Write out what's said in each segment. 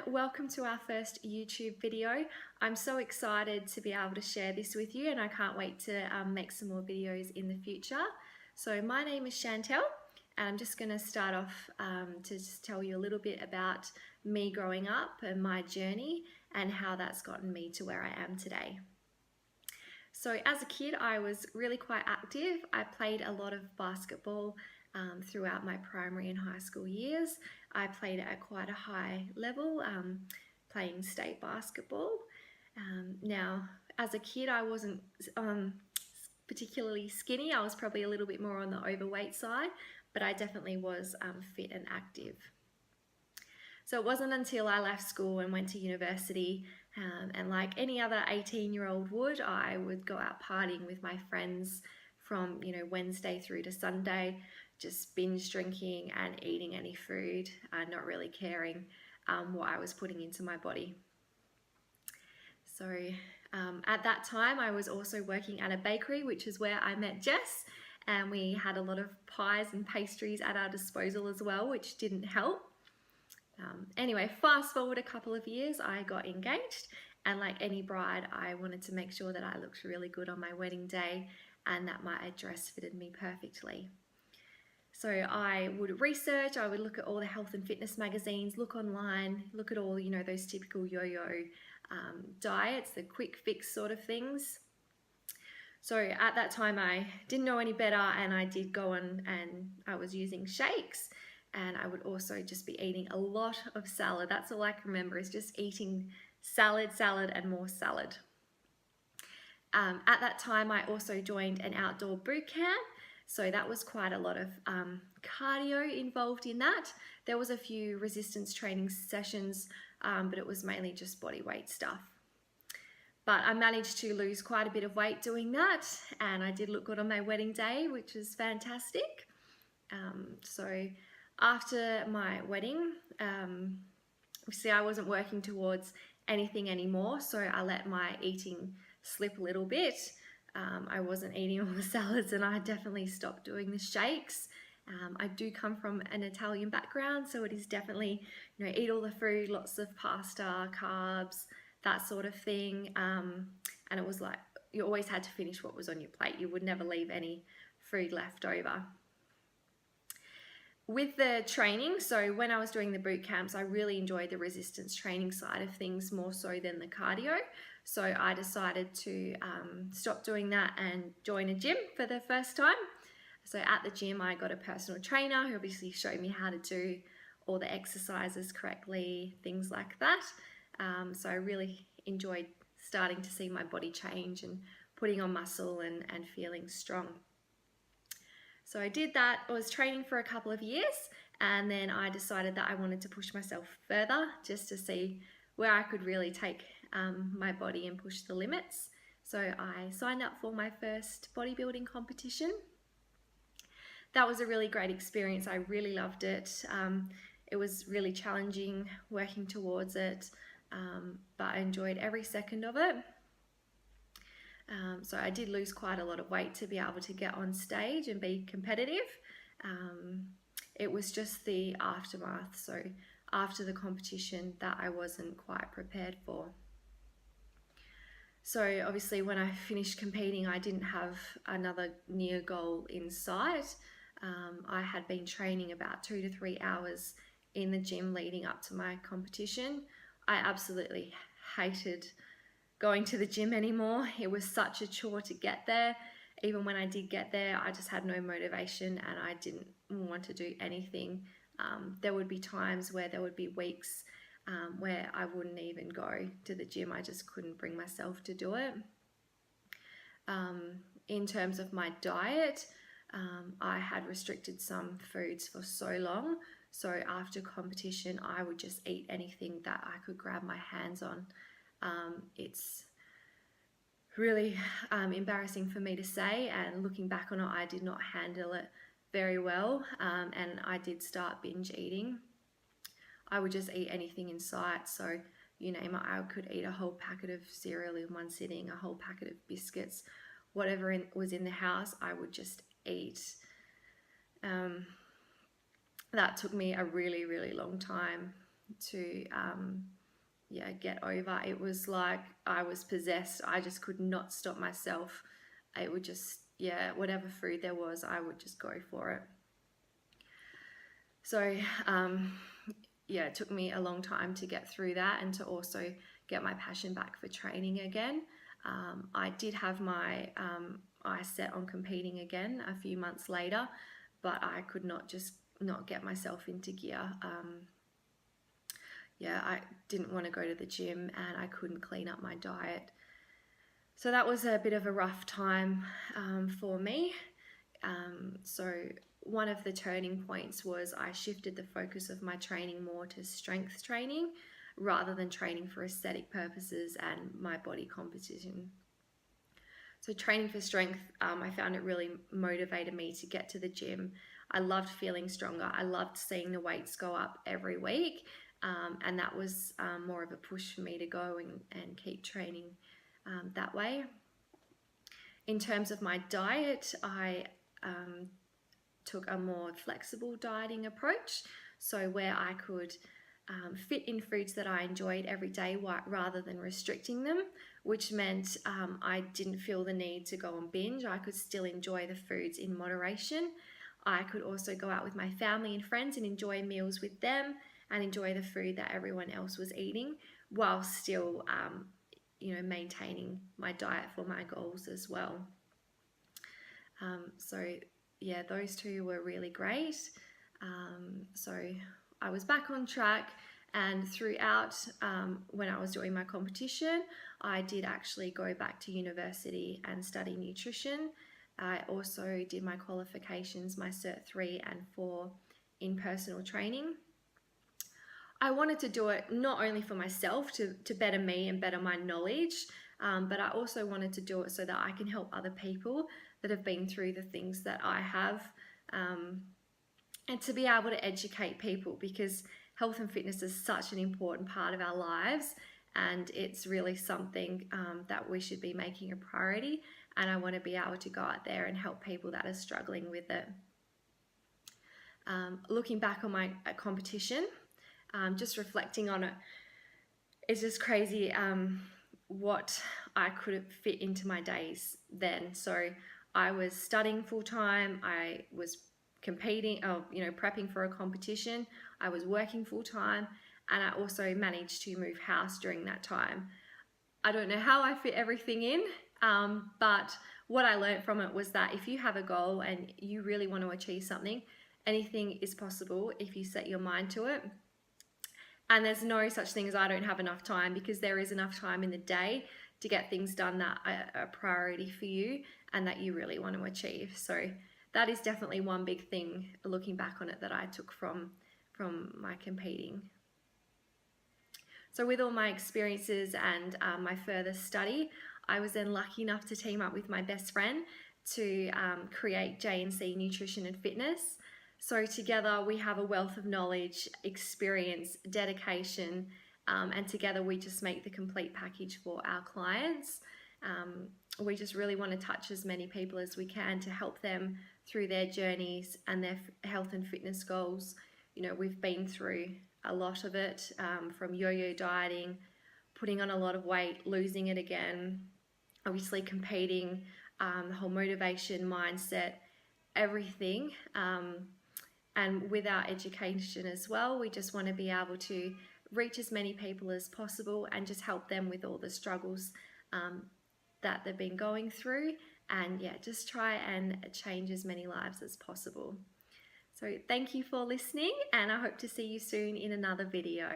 welcome to our first YouTube video. I'm so excited to be able to share this with you and I can't wait to make some more videos in the future. So my name is Chantel and I'm just going to start off to just tell you a little bit about me growing up and my journey and how that's gotten me to where I am today. So as a kid I was really quite active. I played a lot of basketball throughout my primary and high school years. I played at quite a high level, playing state basketball. Now, as a kid, I wasn't particularly skinny. I was probably a little bit more on the overweight side, but I definitely was fit and active. So it wasn't until I left school and went to university, and like any other 18-year-old would, I would go out partying with my friends from Wednesday through to Sunday, just binge drinking and eating any food, not really caring what I was putting into my body. So at that time I was also working at a bakery, which is where I met Jess, and we had a lot of pies and pastries at our disposal as well, which didn't help. Anyway, fast forward a couple of years, I got engaged, and like any bride I wanted to make sure that I looked really good on my wedding day and that my dress fitted me perfectly. So I would research, I would look at all the health and fitness magazines, look online, look at all, those typical yo-yo diets, the quick fix sort of things. So at that time I didn't know any better, and I did go on and I was using shakes, and I would also just be eating a lot of salad. That's all I can remember, is just eating salad, and more salad. At that time I also joined an outdoor boot camp. So that was quite a lot of cardio involved in that. There was a few resistance training sessions, but it was mainly just body weight stuff. But I managed to lose quite a bit of weight doing that, and I did look good on my wedding day, which was fantastic. So after my wedding, see, I wasn't working towards anything anymore, so I let my eating slip a little bit. I wasn't eating all the salads, and I definitely stopped doing the shakes. I do come from an Italian background, so it is definitely, eat all the food, lots of pasta, carbs, that sort of thing. And it was like, you always had to finish what was on your plate. You would never leave any food left over. With the training, so when I was doing the boot camps, I really enjoyed the resistance training side of things more so than the cardio. So I decided to stop doing that and join a gym for the first time. So at the gym I got a personal trainer who obviously showed me how to do all the exercises correctly, things like that. So I really enjoyed starting to see my body change and putting on muscle and feeling strong. So I did that. I was training for a couple of years, and then I decided that I wanted to push myself further just to see where I could really take my body and push the limits. So I signed up for my first bodybuilding competition. That was a really great experience. I really loved it. It was really challenging working towards it, but I enjoyed every second of it. So I did lose quite a lot of weight to be able to get on stage and be competitive. It was just the aftermath, so after the competition, that I wasn't quite prepared for. So obviously when I finished competing, I didn't have another near goal in sight. I had been training about 2 to 3 hours in the gym leading up to my competition. I absolutely hated going to the gym anymore. It was such a chore to get there. Even when I did get there, I just had no motivation and I didn't want to do anything. There would be times where there would be weeks where I wouldn't even go to the gym. I just couldn't bring myself to do it. In terms of my diet, I had restricted some foods for so long. So after competition, I would just eat anything that I could grab my hands on. It's really embarrassing for me to say, and looking back on it, I did not handle it very well, and I did start binge eating. I would just eat anything in sight, so you name it, I could eat a whole packet of cereal in one sitting, a whole packet of biscuits, whatever was in the house, I would just eat. That took me a really, really long time to get over. It was like I was possessed. I just could not stop myself. It would just, whatever food there was, I would just go for it. So it took me a long time to get through that and to also get my passion back for training again. I did have my eyes set on competing again a few months later, but I could not get myself into gear. I didn't want to go to the gym and I couldn't clean up my diet. So that was a bit of a rough time for me. So one of the turning points was I shifted the focus of my training more to strength training rather than training for aesthetic purposes and my body composition. So training for strength, I found it really motivated me to get to the gym. I loved feeling stronger. I loved seeing the weights go up every week. And that was more of a push for me to go and keep training that way. In terms of my diet, I took a more flexible dieting approach, so where I could fit in foods that I enjoyed every day rather than restricting them, which meant I didn't feel the need to go on binge. I could still enjoy the foods in moderation. I could also go out with my family and friends and enjoy meals with them and enjoy the food that everyone else was eating while still maintaining my diet for my goals as well. Those two were really great. So I was back on track, and throughout when I was doing my competition, I did actually go back to university and study nutrition. I also did my qualifications, my Cert 3 and 4 in personal training. I wanted to do it not only for myself to better me and better my knowledge, but I also wanted to do it so that I can help other people that have been through the things that I have, and to be able to educate people, because health and fitness is such an important part of our lives, and it's really something that we should be making a priority, and I want to be able to go out there and help people that are struggling with it. Looking back on my competition, just reflecting on it, it's just crazy what I could fit into my days then. So I was studying full time, I was competing, prepping for a competition, I was working full time, and I also managed to move house during that time. I don't know how I fit everything in, but what I learned from it was that if you have a goal and you really want to achieve something, anything is possible if you set your mind to it. And there's no such thing as I don't have enough time, because there is enough time in the day to get things done that are a priority for you and that you really want to achieve. So that is definitely one big thing, looking back on it, that I took from my competing. So with all my experiences and my further study, I was then lucky enough to team up with my best friend to create JNC Nutrition and Fitness. So together we have a wealth of knowledge, experience, dedication, and together we just make the complete package for our clients. We just really want to touch as many people as we can to help them through their journeys and their health and fitness goals. We've been through a lot of it, from yo-yo dieting, putting on a lot of weight, losing it again, obviously competing, the whole motivation, mindset, everything. And with our education as well, we just want to be able to reach as many people as possible and just help them with all the struggles that they've been going through, and just try and change as many lives as possible. So thank you for listening, and I hope to see you soon in another video.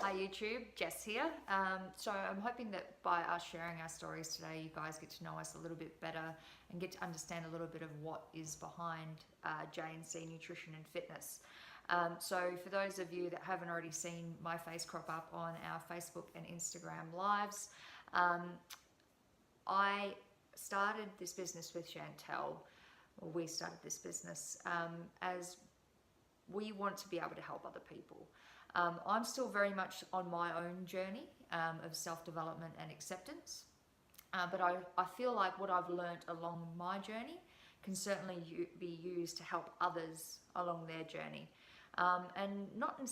Hi YouTube, Jess here. So I'm hoping that by us sharing our stories today, you guys get to know us a little bit better and get to understand a little bit of what is behind JNC Nutrition and Fitness. So for those of you that haven't already seen my face crop up on our Facebook and Instagram lives, I started this business with Chantel. We started this business as we want to be able to help other people. I'm still very much on my own journey of self-development and acceptance, but I feel like what I've learnt along my journey can certainly be used to help others along their journey. and not in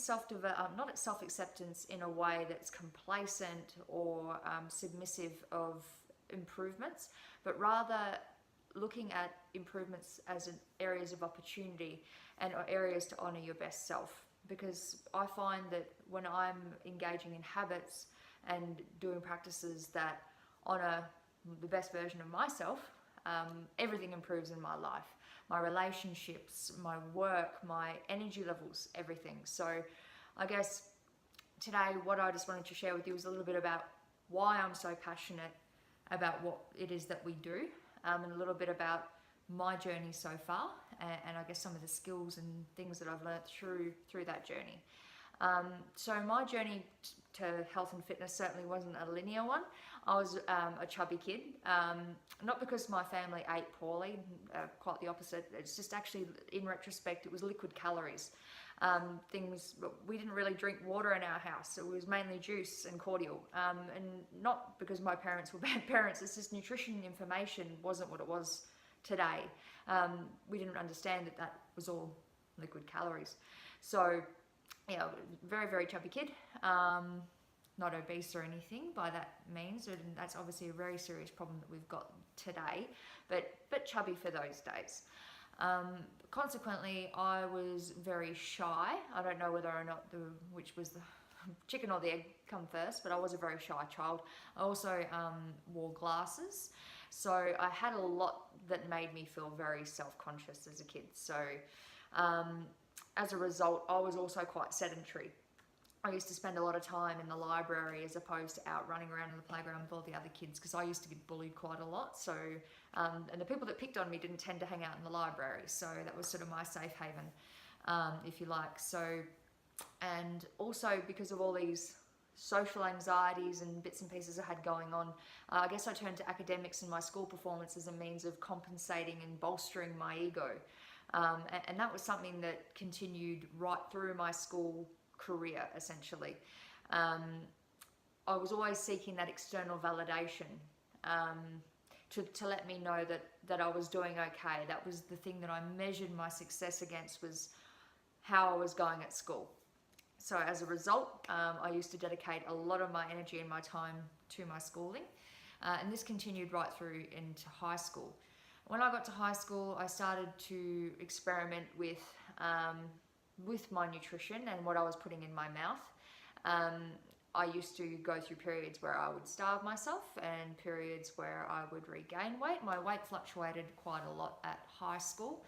not self-acceptance in a way that's complacent or submissive of improvements, but rather looking at improvements as areas of opportunity and areas to honor your best self. Because I find that when I'm engaging in habits and doing practices that honor the best version of myself, everything improves in my life. My relationships, my work, my energy levels, everything. So I guess today what I just wanted to share with you is a little bit about why I'm so passionate about what it is that we do, and a little bit about my journey so far, and I guess some of the skills and things that I've learned through that journey. So my journey to health and fitness certainly wasn't a linear one. I was a chubby kid, not because my family ate poorly, quite the opposite. It's just actually, in retrospect, it was liquid calories. We didn't really drink water in our house. It was mainly juice and cordial, and not because my parents were bad parents. It's just nutrition information wasn't what it was today. We didn't understand that was all liquid calories. So, very, very chubby kid, not obese or anything by that means, and that's obviously a very serious problem that we've got today, but chubby for those days. Consequently, I was very shy. I don't know whether or not which was the chicken or the egg come first, but I was a very shy child. I also wore glasses, so I had a lot that made me feel very self-conscious as a kid. So as a result, I was also quite sedentary. I used to spend a lot of time in the library as opposed to out running around in the playground with all the other kids, because I used to get bullied quite a lot. So, and the people that picked on me didn't tend to hang out in the library. So that was sort of my safe haven, if you like. So, and also because of all these social anxieties and bits and pieces I had going on, I guess I turned to academics and my school performance as a means of compensating and bolstering my ego. And that was something that continued right through my school career, essentially. I was always seeking that external validation to let me know that I was doing okay. That was the thing that I measured my success against, was how I was going at school. So as a result, I used to dedicate a lot of my energy and my time to my schooling, and this continued right through into high school. When I got to high school, I started to experiment with my nutrition and what I was putting in my mouth. I used to go through periods where I would starve myself and periods where I would regain weight. My weight fluctuated quite a lot at high school,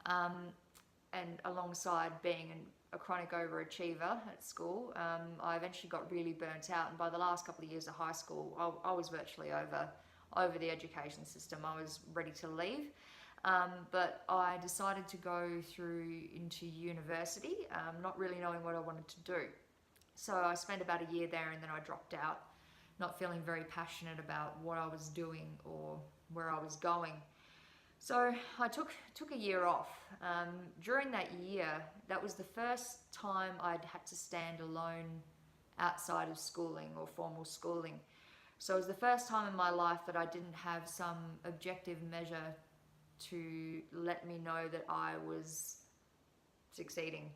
and alongside being a chronic overachiever at school, I eventually got really burnt out, and by the last couple of years of high school, I was virtually over the education system. I was ready to leave. But I decided to go through into university, not really knowing what I wanted to do. So I spent about a year there, and then I dropped out, not feeling very passionate about what I was doing or where I was going. So I took a year off. During that year, that was the first time I'd had to stand alone outside of schooling or formal schooling. So it was the first time in my life that I didn't have some objective measure to let me know that I was succeeding,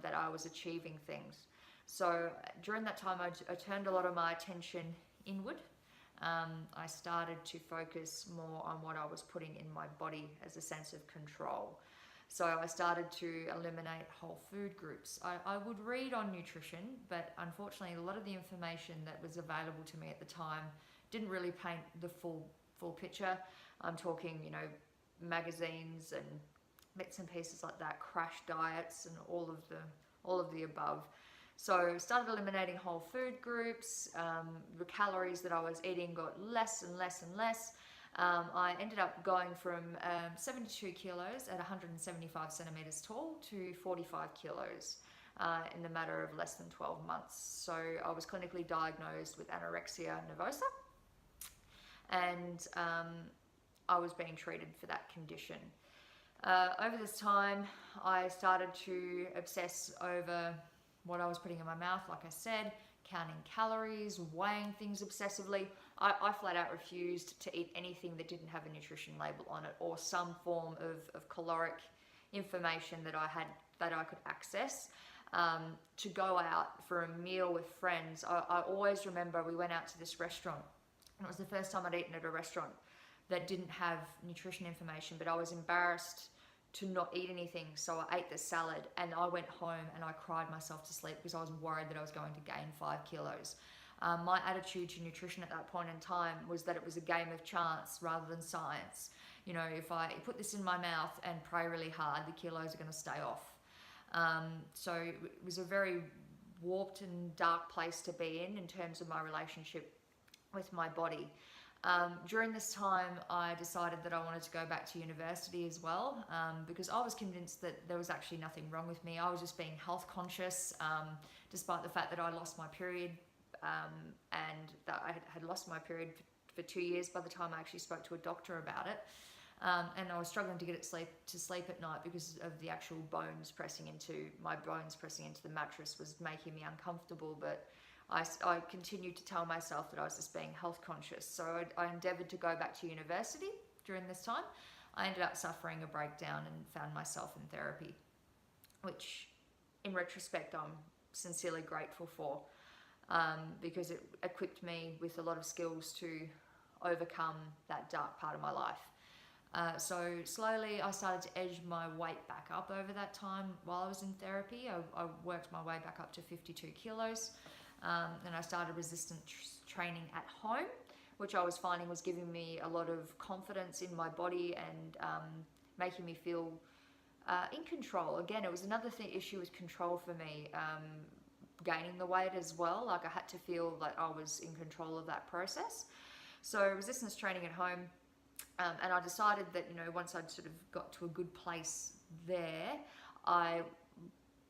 that I was achieving things. So during that time, I turned a lot of my attention inward. I started to focus more on what I was putting in my body as a sense of control. So I started to eliminate whole food groups. I would read on nutrition, but unfortunately a lot of the information that was available to me at the time didn't really paint the full picture. I'm talking, magazines and bits and pieces like that, crash diets and all of the above. So I started eliminating whole food groups. The calories that I was eating got less and less and less. I ended up going from 72 kilos at 175 centimeters tall to 45 kilos in the matter of less than 12 months. So I was clinically diagnosed with anorexia nervosa, and I was being treated for that condition. Over this time, I started to obsess over what I was putting in my mouth, like I said, counting calories, weighing things obsessively. I flat out refused to eat anything that didn't have a nutrition label on it, or some form of caloric information that I had that I could access, to go out for a meal with friends. I always remember we went out to this restaurant, and it was the first time I'd eaten at a restaurant that didn't have nutrition information, but I was embarrassed to not eat anything, so I ate the salad, and I went home and I cried myself to sleep because I was worried that I was going to gain 5 kilos. My attitude to nutrition at that point in time was that it was a game of chance rather than science. You know, if I put this in my mouth and pray really hard, the kilos are going to stay off. So it was a very warped and dark place to be in terms of my relationship with my body. During this time, I decided that I wanted to go back to university as well, because I was convinced that there was actually nothing wrong with me. I was just being health conscious, despite the fact that I lost my period, and that I had lost my period for 2 years by the time I actually spoke to a doctor about it. And I was struggling to get to sleep at night because of the actual bones pressing into the mattress was making me uncomfortable. But I continued to tell myself that I was just being health conscious. So I endeavoured to go back to university during this time. I ended up suffering a breakdown and found myself in therapy, which in retrospect I'm sincerely grateful for, because it equipped me with a lot of skills to overcome that dark part of my life. So slowly I started to edge my weight back up over that time while I was in therapy. I worked my way back up to 52 kilos. And I started resistance training at home, which I was finding was giving me a lot of confidence in my body and making me feel in control. Again, it was another issue with control for me, gaining the weight as well. Like I had to feel like I was in control of that process. So resistance training at home, and I decided that, you know, once I'd sort of got to a good place there, I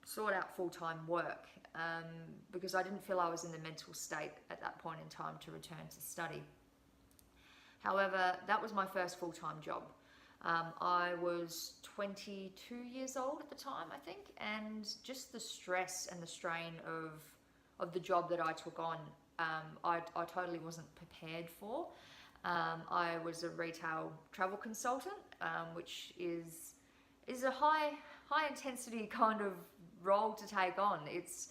sought out full-time work, because I didn't feel I was in the mental state at that point in time to return to study. However, that was my first full-time job. I was 22 years old at the time, I think, and just the stress and the strain of the job that I took on, I totally wasn't prepared for. I was a retail travel consultant, which is a high intensity kind of role to take on. It's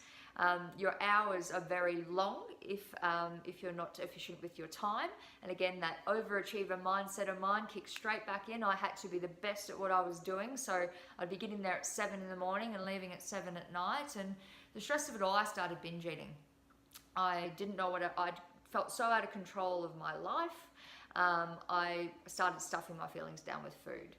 your hours are very long if you're not efficient with your time. And again, that overachiever mindset of mine kicked straight back in. I had to be the best at what I was doing, so I'd be getting there at 7 in the morning and leaving at 7 at night. And the stress of it all, I started binge eating. I didn't know I felt so out of control of my life. I started stuffing my feelings down with food.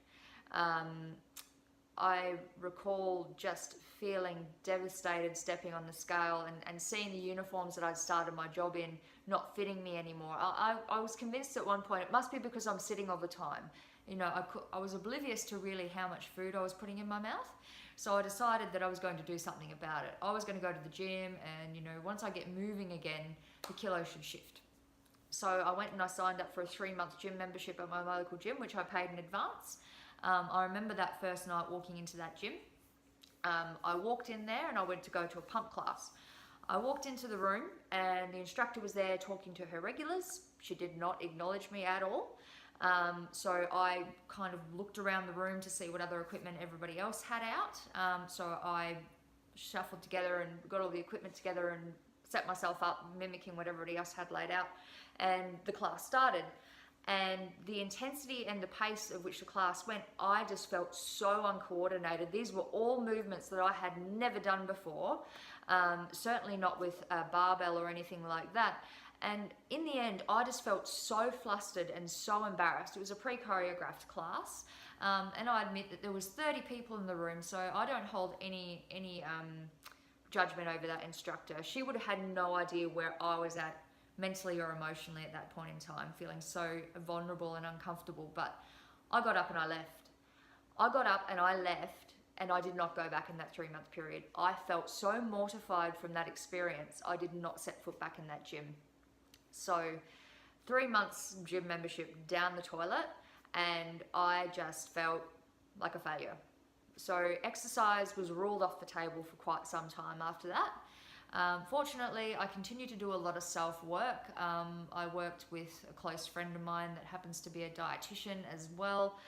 I recall just feeling devastated stepping on the scale and seeing the uniforms that I'd started my job in not fitting me anymore. I was convinced at one point it must be because I'm sitting all the time. You know, I was oblivious to really how much food I was putting in my mouth. So I decided that I was going to do something about it. I was going to go to the gym, and, you know, once I get moving again, the kilo should shift. So I went and I signed up for a 3-month gym membership at my local gym, which I paid in advance. I remember that first night walking into that gym. I walked in there and I went to go to a pump class. I walked into the room and the instructor was there talking to her regulars. She did not acknowledge me at all. So I kind of looked around the room to see what other equipment everybody else had out. So I shuffled together and got all the equipment together and set myself up mimicking what everybody else had laid out. And the class started. And the intensity and the pace of which the class went, I just felt so uncoordinated. These were all movements that I had never done before, certainly not with a barbell or anything like that. And in the end, I just felt so flustered and so embarrassed. It was a pre-choreographed class, and I admit that there was 30 people in the room, so I don't hold any judgment over that instructor. She would have had no idea where I was at mentally or emotionally at that point in time, feeling so vulnerable and uncomfortable. But I got up and I left. I got up and I left, and I did not go back in that 3-month period. I felt so mortified from that experience, I did not set foot back in that gym. So 3 months gym membership down the toilet, and I just felt like a failure. So exercise was ruled off the table for quite some time after that. Fortunately, I continued to do a lot of self-work. I worked with a close friend of mine that happens to be a dietitian as well.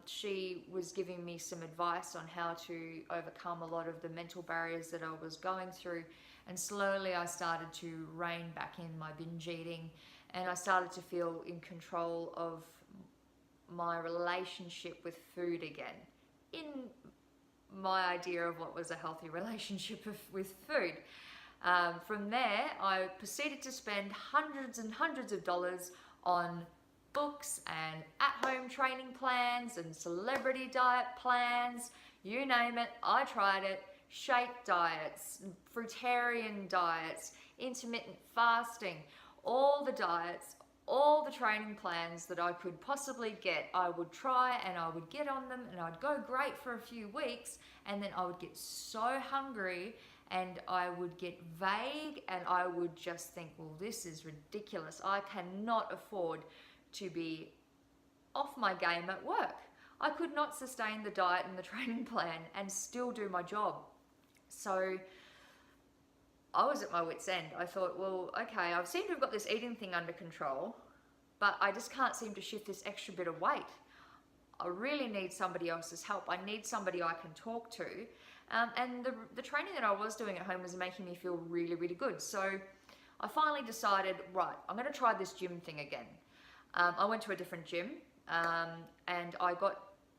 She was giving me some advice on how to overcome a lot of the mental barriers that I was going through. And slowly I started to rein back in my binge eating, and I started to feel in control of my relationship with food again, in my idea of what was a healthy relationship with food. From there, I proceeded to spend hundreds and hundreds of dollars on books and at-home training plans and celebrity diet plans. You name it, I tried it. Shake diets, fruitarian diets, intermittent fasting, all the diets, all the training plans that I could possibly get, I would try and I would get on them, and I'd go great for a few weeks, and then I would get so hungry and I would get vague, and I would just think, well, this is ridiculous. I cannot afford to be off my game at work. I could not sustain the diet and the training plan and still do my job. So I was at my wit's end. I thought, well, okay, I seem to have got this eating thing under control, but I just can't seem to shift this extra bit of weight. I really need somebody else's help. I need somebody I can talk to. And the training that I was doing at home was making me feel really, really good. So I finally decided, right, I'm going to try this gym thing again. I went to a different gym, and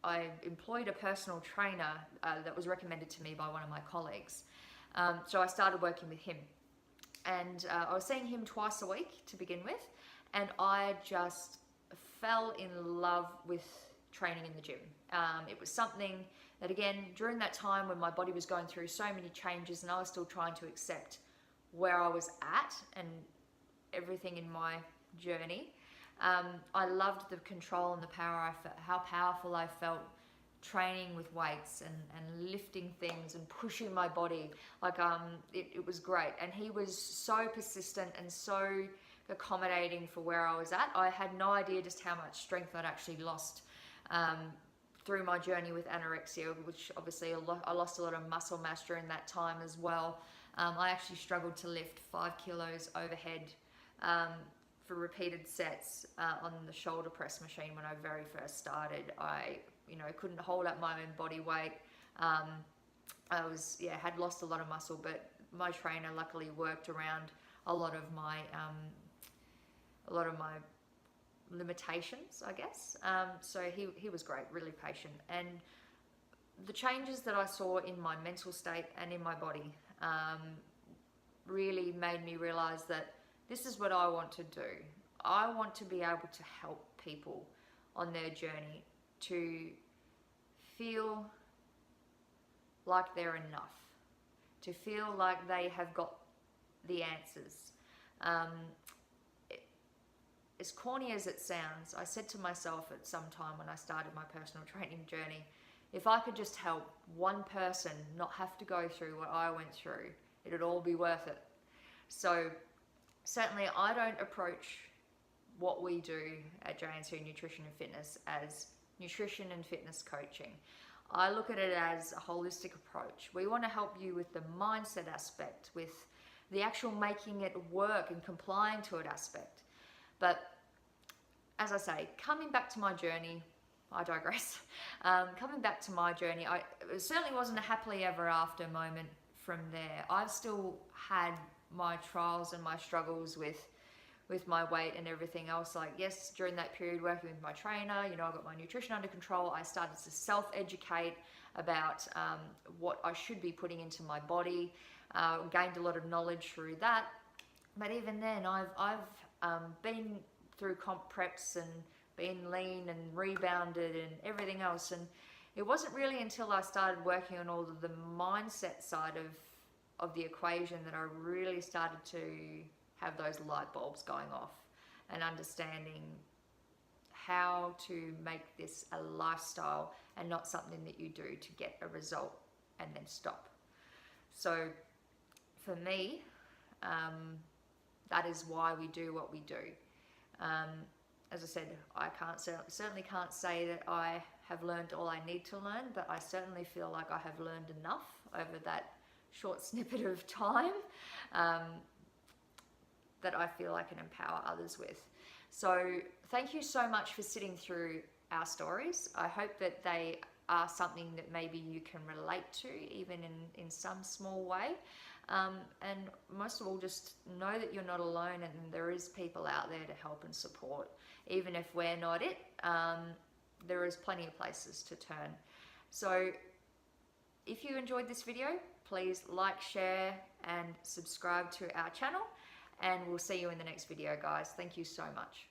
I employed a personal trainer that was recommended to me by one of my colleagues. So I started working with him, and I was seeing him twice a week to begin with, and I just fell in love with training in the gym. It was something that, again, during that time when my body was going through so many changes and I was still trying to accept where I was at and everything in my journey, I loved the control and the power how powerful I felt training with weights and lifting things and pushing my body. It was great. And he was so persistent and so accommodating for where I was at. I had no idea just how much strength I'd actually lost through my journey with anorexia, which obviously I lost a lot of muscle mass during that time as well. I actually struggled to lift 5 kilos overhead for repeated sets on the shoulder press machine when I very first started. I couldn't hold up my own body weight. I had lost a lot of muscle, but my trainer luckily worked around a lot of my limitations, I guess. So he was great, really patient. And the changes that I saw in my mental state and in my body really made me realize that this is what I want to do. I want to be able to help people on their journey to feel like they're enough, to feel like they have got the answers. As corny as it sounds, I said to myself at some time when I started my personal training journey, if I could just help one person not have to go through what I went through, it'd all be worth it. So certainly I don't approach what we do at JNC Nutrition and Fitness as nutrition and fitness coaching. I look at it as a holistic approach. We want to help you with the mindset aspect, with the actual making it work and complying to it aspect. But as I say, coming back to my journey, I digress. Coming back to my journey, it certainly wasn't a happily ever after moment from there. I've still had my trials and my struggles with my weight and everything else. Like, yes, during that period working with my trainer, I got my nutrition under control. I started to self-educate about what I should be putting into my body. Gained a lot of knowledge through that. But even then, I've been through comp preps and been lean and rebounded and everything else. And it wasn't really until I started working on all of the mindset side of the equation that I really started to have those light bulbs going off and understanding how to make this a lifestyle and not something that you do to get a result and then stop. So for me, that is why we do what we do. As I said, I certainly can't say that I have learned all I need to learn, but I certainly feel like I have learned enough over that short snippet of time that I feel I can empower others with. So thank you so much for sitting through our stories. I hope that they are something that maybe you can relate to, even in some small way. And most of all, just know that you're not alone, and there is people out there to help and support. Even if we're not it, there is plenty of places to turn. So if you enjoyed this video, please like, share, and subscribe to our channel. And we'll see you in the next video, guys. Thank you so much.